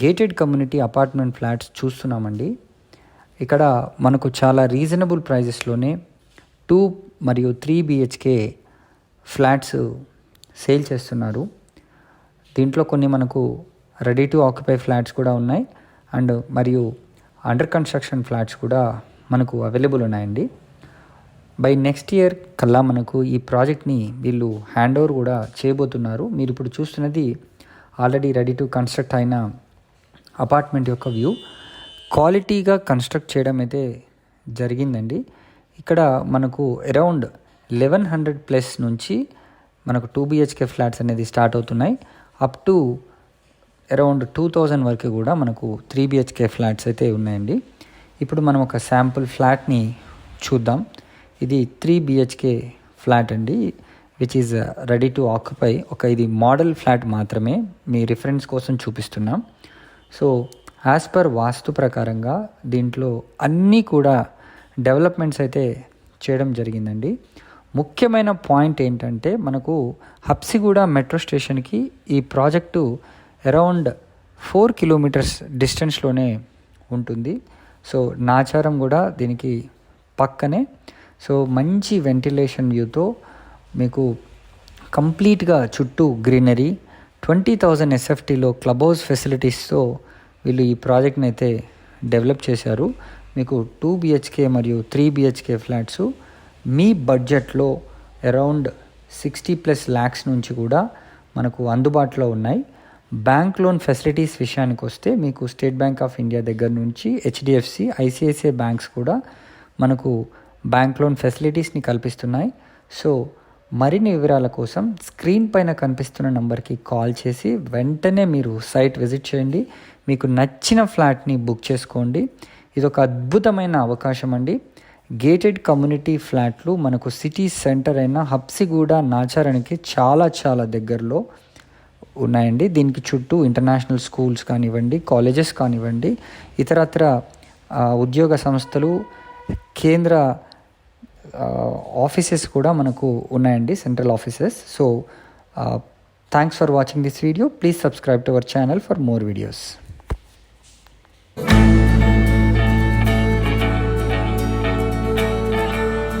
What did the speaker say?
Gated community apartment flats చూస్తున్నామండి. ఇక్కడ మనకు చాలా రీజనబుల్ ప్రైజెస్లోనే 2 మరియు 3 బిహెచ్కే ఫ్లాట్స్ సేల్ చేస్తున్నారు. దీంట్లో కొన్ని మనకు రెడీ టు ఆక్యుపై ఫ్లాట్స్ కూడా ఉన్నాయి అండ్ మరియు అండర్ కన్స్ట్రక్షన్ ఫ్లాట్స్ కూడా మనకు అవైలబుల్ ఉన్నాయండి. బై నెక్స్ట్ ఇయర్ కల్లా మనకు ఈ ప్రాజెక్ట్ని వీళ్ళు హ్యాండ్ ఓవర్ కూడా చేయబోతున్నారు. మీరు ఇప్పుడు చూస్తున్నది ఆల్రెడీ రెడీ టు కన్స్ట్రక్ట్ అయిన అపార్ట్మెంట్ యొక్క వ్యూ. క్వాలిటీగా కన్స్ట్రక్ట్ చేయడం అయితే జరిగిందండి. ఇక్కడ మనకు అరౌండ్ 1100+ నుంచి మనకు 2 బిహెచ్కే ఫ్లాట్స్ అనేది స్టార్ట్ అవుతున్నాయి. అప్ టు అరౌండ్ 2000 వరకు కూడా మనకు 3 బిహెచ్కే ఫ్లాట్స్ అయితే ఉన్నాయండి. ఇప్పుడు మనం ఒక శాంపుల్ ఫ్లాట్ని చూద్దాం. ఇది 3 బిహెచ్కే ఫ్లాట్ అండి, which is ready to occupy. ఇది మోడల్ ఫ్లాట్ మాత్రమే, మీ రిఫరెన్స్ కోసం చూపిస్తున్నాం. సో యాజ్ పర్ వాస్తు ప్రకారంగా దీంట్లో అన్నీ కూడా డెవలప్మెంట్స్ అయితే చేయడం జరిగిందండి. ముఖ్యమైన పాయింట్ ఏంటంటే మనకు హబ్సిగూడ మెట్రో స్టేషన్కి ఈ ప్రాజెక్టు అరౌండ్ 4 కిలోమీటర్స్ డిస్టెన్స్లోనే ఉంటుంది. సో నాచారం కూడా దీనికి పక్కనే. సో మంచి వెంటిలేషన్ వ్యూతో మీకు కంప్లీట్గా చుట్టూ గ్రీనరీ, 20,000 SFTలో క్లబ్ హౌస్ ఫెసిలిటీస్తో వీళ్ళు ఈ ప్రాజెక్ట్ని అయితే డెవలప్ చేశారు. మీకు 2 బిహెచ్కే మరియు 3 బిహెచ్కే ఫ్లాట్స్ మీ బడ్జెట్లో అరౌండ్ 60+ lakhs నుంచి కూడా మనకు అందుబాటులో ఉన్నాయి. బ్యాంక్ లోన్ ఫెసిలిటీస్ విషయానికి వస్తే మీకు స్టేట్ బ్యాంక్ ఆఫ్ ఇండియా దగ్గర నుంచి HDFC, ICICI బ్యాంక్స్ కూడా మనకు బ్యాంక్ లోన్ ఫెసిలిటీస్ని కల్పిస్తున్నాయి. సో మరిన్ని వివరాల కోసం స్క్రీన్ పైన కనిపిస్తున్న నంబర్కి కాల్ చేసి వెంటనే మీరు సైట్ విజిట్ చేయండి. మీకు నచ్చిన ఫ్లాట్ని బుక్ చేసుకోండి. ఇది ఒక అద్భుతమైన అవకాశం అండి. గేటెడ్ కమ్యూనిటీ ఫ్లాట్లు మనకు సిటీ సెంటర్ అయిన హబ్సిగూడ నాచారానికి చాలా చాలా దగ్గరలో ఉన్నాయండి. దీనికి చుట్టూ ఇంటర్నేషనల్ స్కూల్స్ కానివ్వండి, కాలేజెస్ కానివ్వండి, ఇతరత్ర ఉద్యోగ సంస్థలు, కేంద్ర ఆఫీసెస్ కూడా మనకు ఉన్నాయండి, central offices. So thanks for watching this video. Please subscribe to our channel for more videos.